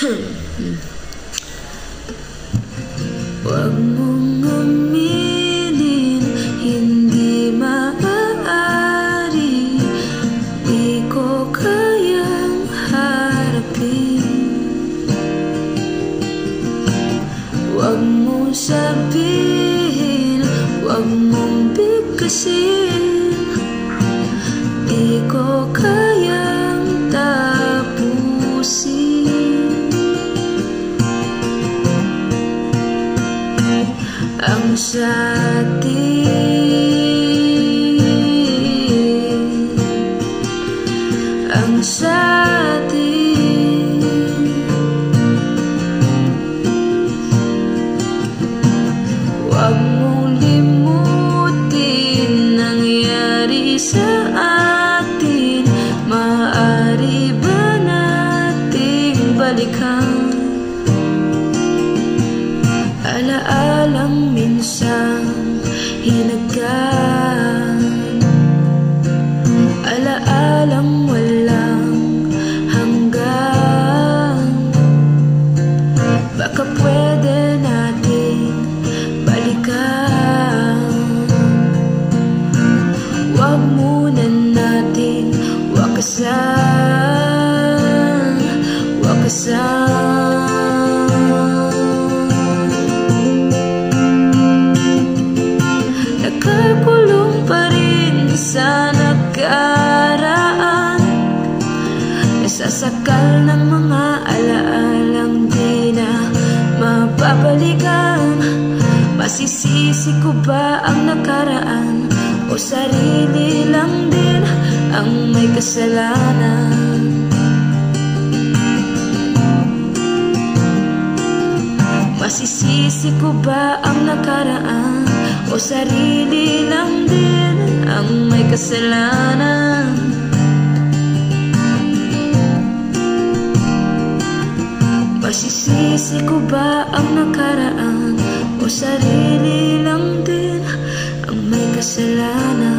Huwag mong aminin, hindi maaari, di ko kayang harapin. Huwag mong sabihin, huwag mong bigkasin, di ko kayang tapusin. Ang sa'tin, ang sa'tin, huwag mong limutin nangyari sa atin. Maaari ba nating balikan alaalang minsang hinagan, alaalang walang hanggan? Baka pwede nating balikan. Huwag muna nating wakasan, wakasan. Nagkakulong pa rin sa nakaraan, nasasakal ng mga alaalang di na mapapalikan. Masisisi ko ba ang nakaraan o sarili lang din ang may kasalanan? Masisisi ko ba ang nakaraan o sarili lang din ang may kasalanan? Masisisi ko ba ang nakaraan o sarili lang din ang may kasalanan?